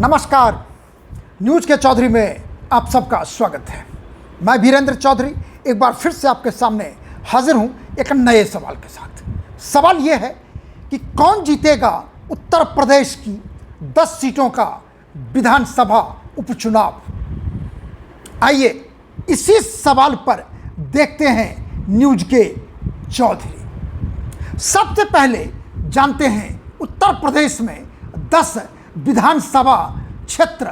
नमस्कार, न्यूज़ के चौधरी में आप सबका स्वागत है। मैं वीरेंद्र चौधरी एक बार फिर से आपके सामने हाजिर हूं एक नए सवाल के साथ। सवाल यह है कि कौन जीतेगा उत्तर प्रदेश की 10 सीटों का विधानसभा उपचुनाव। आइए इसी सवाल पर देखते हैं न्यूज़ के चौधरी। सबसे पहले जानते हैं उत्तर प्रदेश में 10 विधानसभा क्षेत्र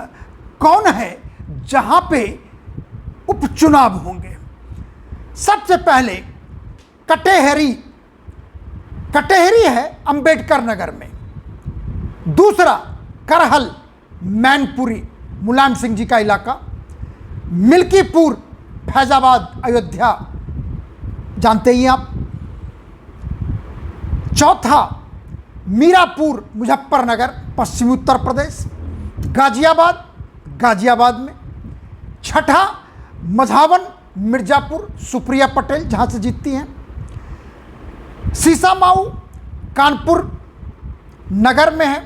कौन है जहां पे उपचुनाव होंगे। सबसे पहले कटेहरी है अंबेडकर नगर में। दूसरा करहल मैनपुरी मुलायम सिंह जी का इलाका। मिल्कीपुर फैजाबाद अयोध्या जानते ही आप। चौथा मीरापुर मुजफ्फरनगर पश्चिमी उत्तर प्रदेश। गाजियाबाद में। छठा मझावन मिर्जापुर सुप्रिया पटेल जहां से जीतती हैं। सीसामाऊ कानपुर नगर में है।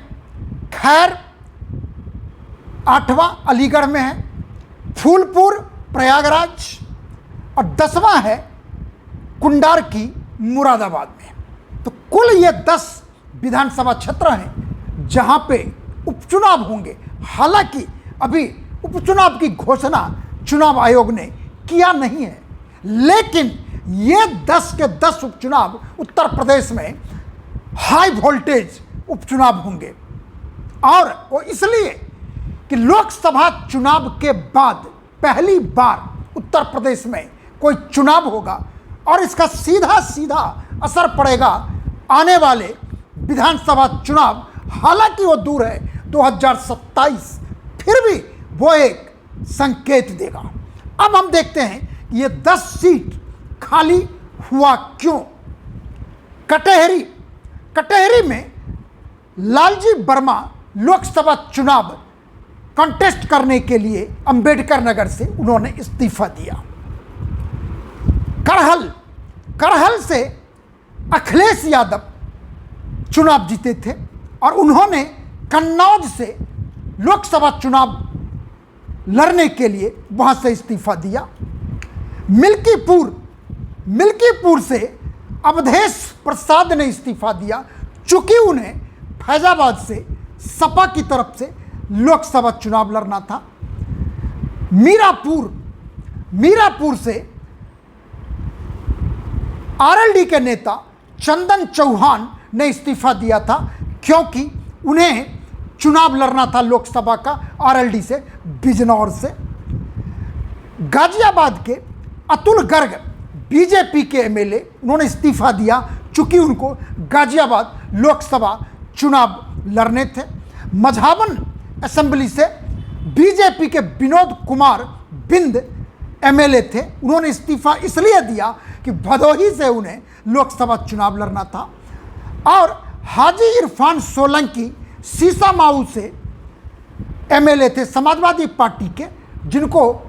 खैर 8वां अलीगढ़ में है। फूलपुर प्रयागराज और 10वां है कुंडारकी मुरादाबाद में। तो कुल ये 10 विधानसभा क्षेत्र हैं जहां पे उपचुनाव होंगे। हालांकि अभी उपचुनाव की घोषणा चुनाव आयोग ने किया नहीं है, लेकिन ये 10 के 10 उपचुनाव उत्तर प्रदेश में हाई वोल्टेज उपचुनाव होंगे। और वो इसलिए कि लोकसभा चुनाव के बाद पहली बार उत्तर प्रदेश में कोई चुनाव होगा और इसका सीधा असर पड़ेगा आने वाले विधानसभा चुनाव। हालांकि वो दूर है 2027, फिर भी वो एक संकेत देगा। अब हम देखते हैं कि ये 10 सीट खाली हुआ क्यों। कटेहरी में लालजी वर्मा लोकसभा चुनाव कंटेस्ट करने के लिए अंबेडकर नगर से उन्होंने इस्तीफा दिया। करहल से अखिलेश यादव चुनाव जीते थे और उन्होंने कन्नौज से लोकसभा चुनाव लड़ने के लिए वहां से इस्तीफा दिया। मिल्कीपुर से अवधेश प्रसाद ने इस्तीफा दिया, चूंकि उन्हें फैजाबाद से सपा की तरफ से लोकसभा चुनाव लड़ना था। मीरापुर से आरएलडी के नेता चंदन चौहान ने इस्तीफा दिया था, क्योंकि उन्हें चुनाव लड़ना था लोकसभा का आरएलडी से बिजनौर से। गाजियाबाद के अतुल गर्ग बीजेपी के एमएलए, उन्होंने इस्तीफा दिया चूंकि उनको गाजियाबाद लोकसभा चुनाव लड़ने थे। मझावन असेंबली से बीजेपी के विनोद कुमार बिंद एमएलए थे, उन्होंने इस्तीफा इसलिए दिया कि भदोही से उन्हें लोकसभा चुनाव लड़ना था। और हाजी इरफान सोलंकी सीसामाऊ से एमएलए थे समाजवादी पार्टी के, जिनको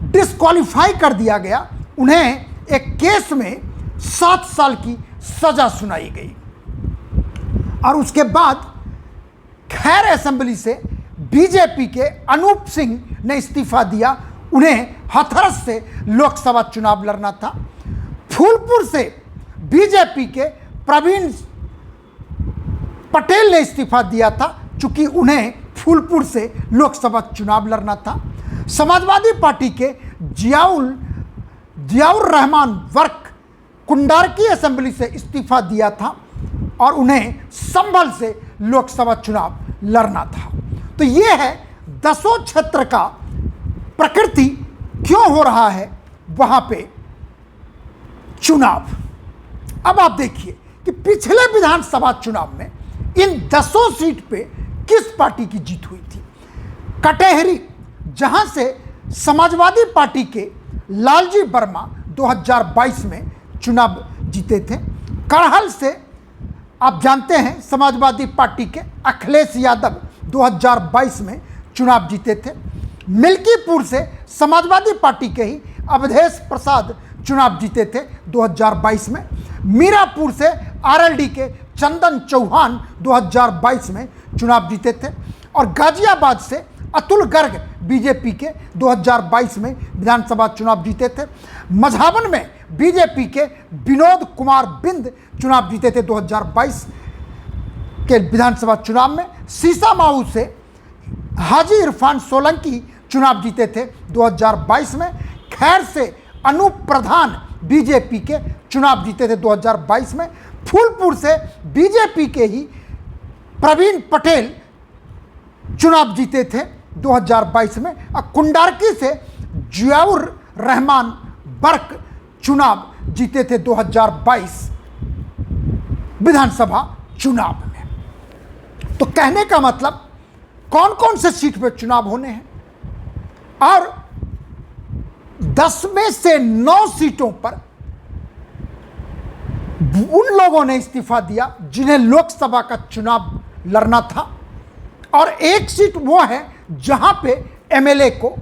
डिस्क्वालीफाई कर दिया गया। उन्हें एक केस में 7 साल की सजा सुनाई गई। और उसके बाद खैर असेंबली से बीजेपी के अनूप सिंह ने इस्तीफा दिया, उन्हें हाथरस से लोकसभा चुनाव लड़ना था। फूलपुर से बीजेपी के प्रवीण पटेल ने इस्तीफा दिया था, चूंकि उन्हें फूलपुर से लोकसभा चुनाव लड़ना था। समाजवादी पार्टी के जियाउर रहमान वर्क कुंडारकी असेंबली से इस्तीफा दिया था और उन्हें संभल से लोकसभा चुनाव लड़ना था। तो ये है 10 क्षेत्र का प्रकृति क्यों हो रहा है वहां पे चुनाव। अब आप देखिए कि पिछले विधानसभा चुनाव में इन 10 सीट पे किस पार्टी की जीत हुई थी। कटेहरी, जहां से समाजवादी पार्टी के लालजी वर्मा 2022 में चुनाव जीते थे। करहल से आप जानते हैं समाजवादी पार्टी के अखिलेश यादव 2022 में चुनाव जीते थे। मिल्कीपुर से समाजवादी पार्टी के ही अवधेश प्रसाद चुनाव जीते थे 2022 में। मीरापुर से आरएलडी के चंदन चौहान 2022 में चुनाव जीते थे और गाजियाबाद से अतुल गर्ग बीजेपी के 2022 में विधानसभा चुनाव जीते थे। मझावन में बीजेपी के विनोद कुमार बिंद चुनाव जीते थे 2022 के विधानसभा चुनाव में। सीसामाऊ से हाजी इरफान सोलंकी चुनाव जीते थे 2022 में। खैर से अनूप प्रधान बीजेपी के चुनाव जीते थे 2022 में। फूलपुर से बीजेपी के ही प्रवीण पटेल चुनाव जीते थे 2022 में। और कुंडारकी से जियाउर रहमान बर्क चुनाव जीते थे 2022 विधानसभा चुनाव में। तो कहने का मतलब कौन कौन से सीट पर चुनाव होने हैं, और 10 में से 9 सीटों पर उन लोगों ने इस्तीफा दिया जिन्हें लोकसभा का चुनाव लड़ना था, और एक सीट वो है जहां पे एमएलए को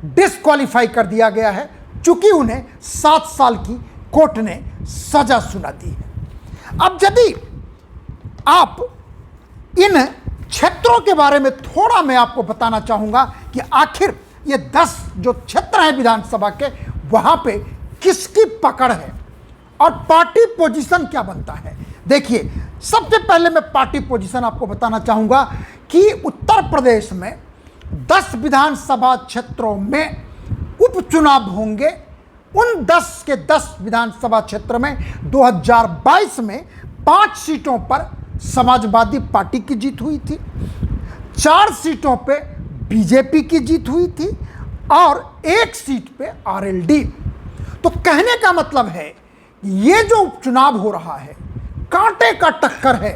डिस्क्वालीफाई कर दिया गया है चूंकि उन्हें 7 साल की कोर्ट ने सजा सुना दी है। अब यदि आप इन क्षेत्रों के बारे में थोड़ा मैं आपको बताना चाहूंगा कि आखिर ये 10 जो क्षेत्र हैं विधानसभा के, वहां पे किसकी पकड़ है और पार्टी पोजीशन क्या बनता है। देखिए, सबसे पहले मैं पार्टी पोजीशन आपको बताना चाहूंगा कि उत्तर प्रदेश में 10 विधानसभा क्षेत्रों में उपचुनाव होंगे। उन 10 के 10 विधानसभा क्षेत्र में 2022 में 5 सीटों पर समाजवादी पार्टी की जीत हुई थी, 4 सीटों पे बीजेपी की जीत हुई थी और 1 सीट पे आरएलडी। तो कहने का मतलब है ये जो उपचुनाव हो रहा है कांटे का टक्कर है।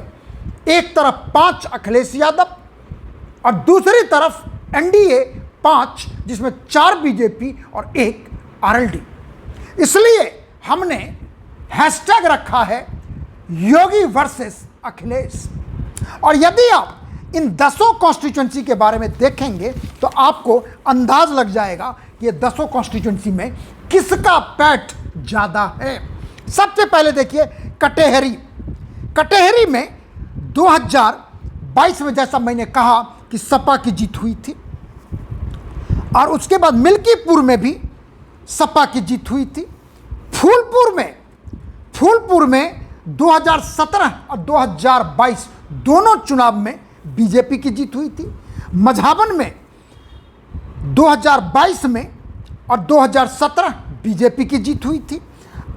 एक तरफ 5 अखिलेश यादव और दूसरी तरफ एनडीए 5, जिसमें 4 बीजेपी और 1 आरएलडी। इसलिए हमने हैशटैग रखा है योगी वर्सेस अखिलेश। और यदि आप इन 10 कॉन्स्टिट्यूंसी के बारे में देखेंगे तो आपको अंदाज लग जाएगा कि ये 10 कॉन्स्टिट्यूंसी में किसका पैठ ज़्यादा है। सबसे पहले देखिए कटेहरी में 2022 में जैसा मैंने कहा कि सपा की जीत हुई थी, और उसके बाद मिल्कीपुर में भी सपा की जीत हुई थी। फूलपुर में 2017 और 2022 दोनों चुनाव में बीजेपी की जीत हुई थी। मझावन में 2022 में और 2017 बीजेपी की जीत हुई थी,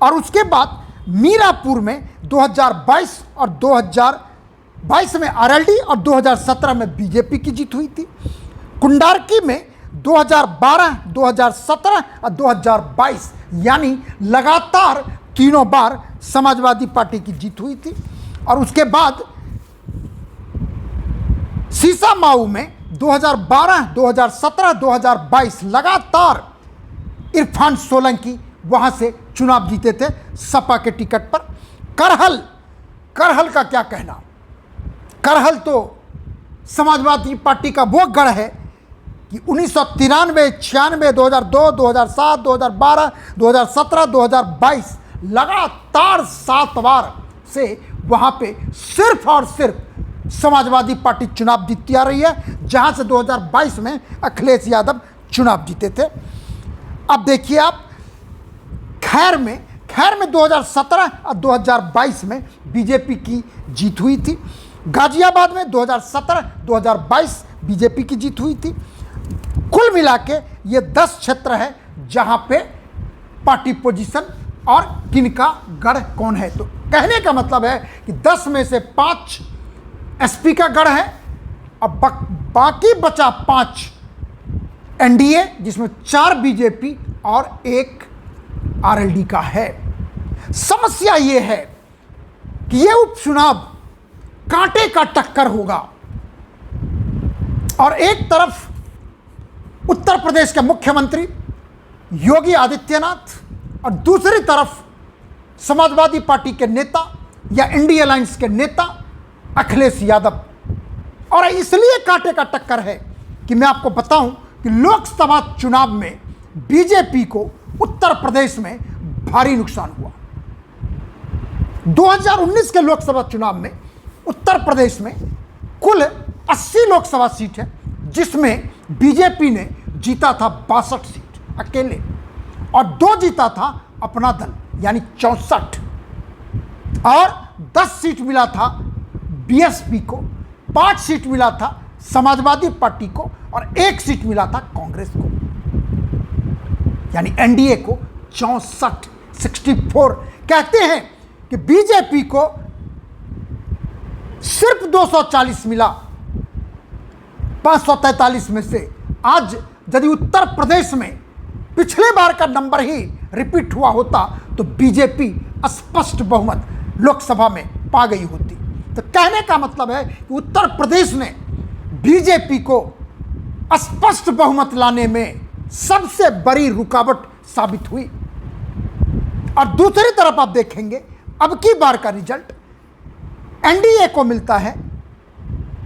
और उसके बाद मीरापुर में 2022 और 2022 में आरएलडी और 2017 में बीजेपी की जीत हुई थी। कुंडारकी में 2012, 2017 और 2022 यानी लगातार तीनों बार समाजवादी पार्टी की जीत हुई थी। और उसके बाद सीसामाऊ में 2012, 2017, 2022 लगातार इरफान सोलंकी वहां से चुनाव जीते थे सपा के टिकट पर। करहल का क्या कहना। करहल तो समाजवादी पार्टी का वो गढ़ है कि 1993, 96, 2002, 2007, 2012, 2017, 2022 लगातार 7 बार से वहां पे सिर्फ और सिर्फ समाजवादी पार्टी चुनाव जीतती आ रही है, जहां से 2022 में अखिलेश यादव चुनाव जीते थे। अब देखिए आप खैर में 2017 और 2022 में बीजेपी की जीत हुई थी। गाजियाबाद में 2017, 2022 बीजेपी की जीत हुई थी। कुल मिला के ये 10 क्षेत्र है जहां पे पार्टी पोजीशन और किनका गढ़ कौन है। तो कहने का मतलब है कि 10 में से 5 एसपी का गढ़ है, अब बाकी बचा 5 एनडीए, जिसमें 4 बीजेपी और 1 आरएलडी का है। समस्या ये है कि ये उपचुनाव कांटे का टक्कर होगा, और एक तरफ उत्तर प्रदेश के मुख्यमंत्री योगी आदित्यनाथ और दूसरी तरफ समाजवादी पार्टी के नेता या इंडिया अलायंस के नेता अखिलेश यादव। और इसलिए कांटे का टक्कर है कि मैं आपको बताऊं कि लोकसभा चुनाव में बीजेपी को उत्तर प्रदेश में भारी नुकसान हुआ। 2019 के लोकसभा चुनाव में उत्तर प्रदेश में कुल 80 लोकसभा सीट है, जिसमें बीजेपी ने जीता था 62 सीट अकेले, और 2 जीता था अपना दल यानी 64, और 10 सीट मिला था बीएसपी को, 5 सीट मिला था समाजवादी पार्टी को, और 1 सीट मिला था कांग्रेस को, यानी एनडीए को 64 कहते हैं कि बीजेपी को सिर्फ 240 मिला 543 में से। आज यदि उत्तर प्रदेश में पिछले बार का नंबर ही रिपीट हुआ होता तो बीजेपी स्पष्ट बहुमत लोकसभा में पा गई होती। तो कहने का मतलब है कि उत्तर प्रदेश ने बीजेपी को स्पष्ट बहुमत लाने में सबसे बड़ी रुकावट साबित हुई। और दूसरी तरफ आप देखेंगे अब की बार का रिजल्ट एनडीए को मिलता है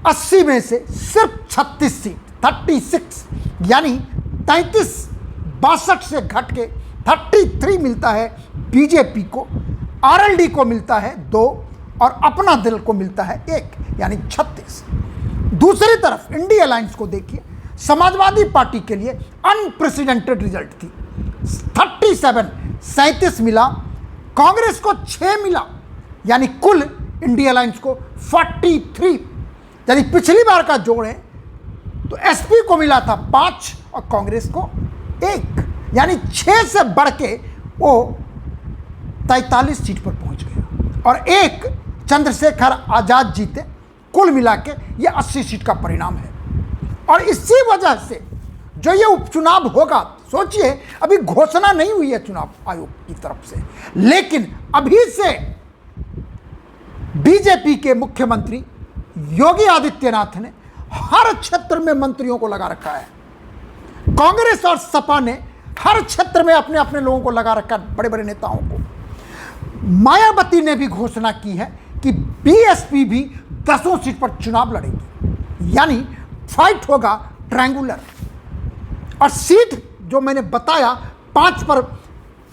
80 में से सिर्फ 36 सीट 36, यानी 62 से घट के 33 मिलता है बीजेपी को, आरएलडी को मिलता है 2 और अपना दल को मिलता है 1, यानी 36। दूसरी तरफ इंडिया अलायंस को देखिए, समाजवादी पार्टी के लिए अनप्रेसिडेंटेड रिजल्ट थी, 37 मिला, कांग्रेस को 6 मिला, यानी कुल इंडिया अलायंस को 43, यानी पिछली बार का जोड़ें तो एसपी को मिला था 5 और कांग्रेस को 1, यानी 6 से बढ़ के वो 43 सीट पर पहुंच गया, और 1 चंद्रशेखर आजाद जीते। कुल मिला के ये 80 सीट का परिणाम है। और इसी वजह से जो ये उपचुनाव होगा, सोचिए अभी घोषणा नहीं हुई है चुनाव आयोग की तरफ से, लेकिन अभी से बीजेपी के मुख्यमंत्री योगी आदित्यनाथ ने हर क्षेत्र में मंत्रियों को लगा रखा है। कांग्रेस और सपा ने हर क्षेत्र में अपने अपने लोगों को लगा रखा है, बड़े बड़े नेताओं को। मायावती ने भी घोषणा की है कि बीएसपी भी 10 सीट पर चुनाव लड़ेगी, यानी फाइट होगा ट्रायंगुलर। और सीट जो मैंने बताया 5 पर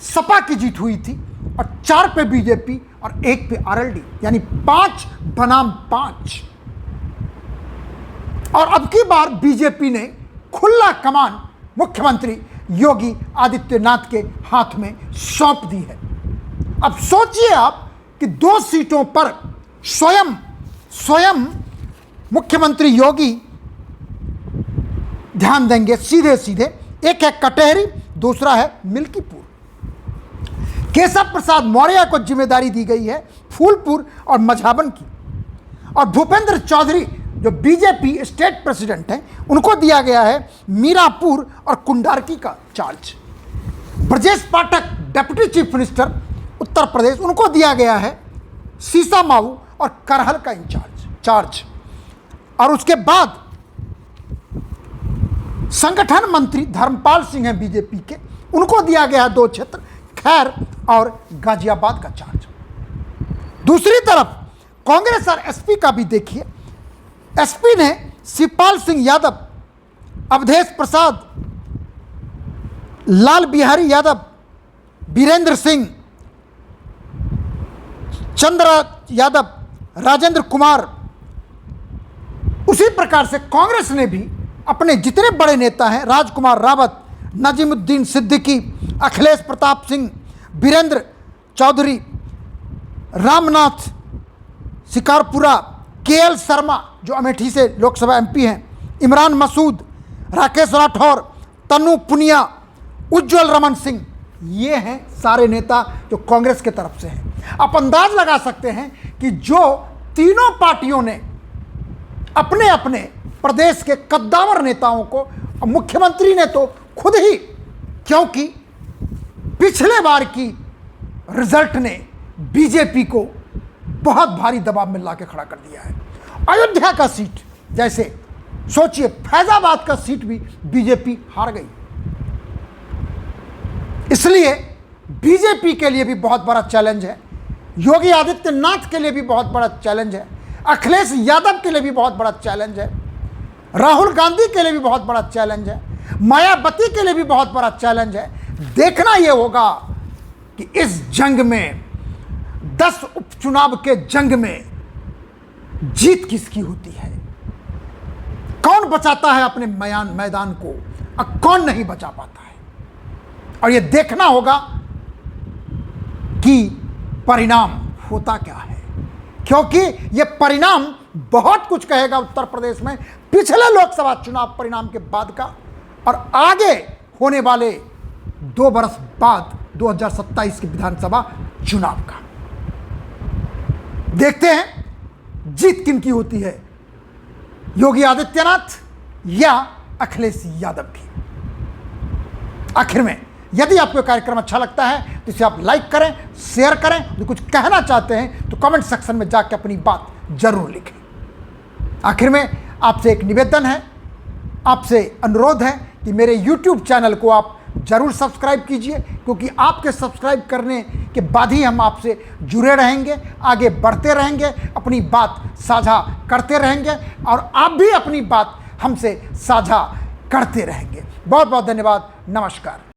सपा की जीत हुई थी, और 4 पे बीजेपी और 1 पे आरएलडी, यानी 5 बनाम 5। और अब की बार बीजेपी ने खुला कमान मुख्यमंत्री योगी आदित्यनाथ के हाथ में सौंप दी है। अब सोचिए आप कि 2 सीटों पर स्वयं मुख्यमंत्री योगी ध्यान देंगे सीधे सीधे। एक है कटहरी, दूसरा है मिल्कीपुर। केशव प्रसाद मौर्य को जिम्मेदारी दी गई है फूलपुर और मझावन की, और भूपेंद्र चौधरी जो बीजेपी स्टेट प्रेसिडेंट हैं उनको दिया गया है मीरापुर और कुंडारकी का charge. Brajesh Pathak deputy chief minister Uttar Pradesh, उनको दिया गया है सीसामाऊ और करहल का चार्ज। और उसके बाद संगठन मंत्री धर्मपाल सिंह हैं बीजेपी के, उनको दिया गया है 2 क्षेत्र, खैर और गाजियाबाद का चार्ज। दूसरी तरफ कांग्रेस और एसपी का भी देखिए। एसपी ने शिवपाल सिंह यादव, अवधेश प्रसाद, लाल बिहारी यादव, वीरेंद्र सिंह, चंद्र यादव, राजेंद्र कुमार। उसी प्रकार से कांग्रेस ने भी अपने जितने बड़े नेता हैं, राजकुमार रावत, नजीमुद्दीन सिद्दीकी, अखिलेश प्रताप सिंह, वीरेंद्र चौधरी, रामनाथ शिकारपुरा, केएल शर्मा जो अमेठी से लोकसभा एमपी हैं, इमरान मसूद, राकेश राठौर, तन्नू पुनिया, उज्जवल रमन सिंह, ये हैं सारे नेता जो कांग्रेस के तरफ से हैं। आप अंदाज लगा सकते हैं कि जो तीनों पार्टियों ने अपने अपने प्रदेश के कद्दावर नेताओं को, मुख्यमंत्री ने तो खुद ही, क्योंकि पिछले बार की रिजल्ट ने बीजेपी को बहुत भारी दबाव में लाके खड़ा कर दिया है। अयोध्या का सीट, जैसे सोचिए फैजाबाद का सीट भी बीजेपी हार गई। इसलिए बीजेपी के लिए भी बहुत बड़ा चैलेंज है, योगी आदित्यनाथ के लिए भी बहुत बड़ा चैलेंज है, अखिलेश यादव के लिए भी बहुत बड़ा चैलेंज है, राहुल गांधी के लिए भी बहुत बड़ा चैलेंज है, मायावती के लिए भी बहुत बड़ा चैलेंज है। देखना यह होगा कि इस जंग में, 10 उपचुनाव के जंग में जीत किसकी होती है। कौन बचाता है अपने मैदान को और कौन नहीं बचा पाता है। और ये देखना होगा कि परिणाम होता क्या है, क्योंकि ये परिणाम बहुत कुछ कहेगा उत्तर प्रदेश में पिछले लोकसभा चुनाव परिणाम के बाद का और आगे होने वाले 2 वर्ष बाद 2027 के विधानसभा चुनाव का। देखते हैं जीत किनकी होती है, योगी आदित्यनाथ या अखिलेश यादव की। आखिर में यदि आपको कार्यक्रम अच्छा लगता है तो इसे आप लाइक करें, शेयर करें। जो कुछ कहना चाहते हैं तो कमेंट सेक्शन में जाकर अपनी बात जरूर लिखें। आखिर में आपसे एक निवेदन है, आपसे अनुरोध है कि मेरे YouTube चैनल को आप जरूर सब्सक्राइब कीजिए, क्योंकि आपके सब्सक्राइब करने के बाद ही हम आपसे जुड़े रहेंगे, आगे बढ़ते रहेंगे, अपनी बात साझा करते रहेंगे और आप भी अपनी बात हमसे साझा करते रहेंगे। बहुत बहुत धन्यवाद। नमस्कार।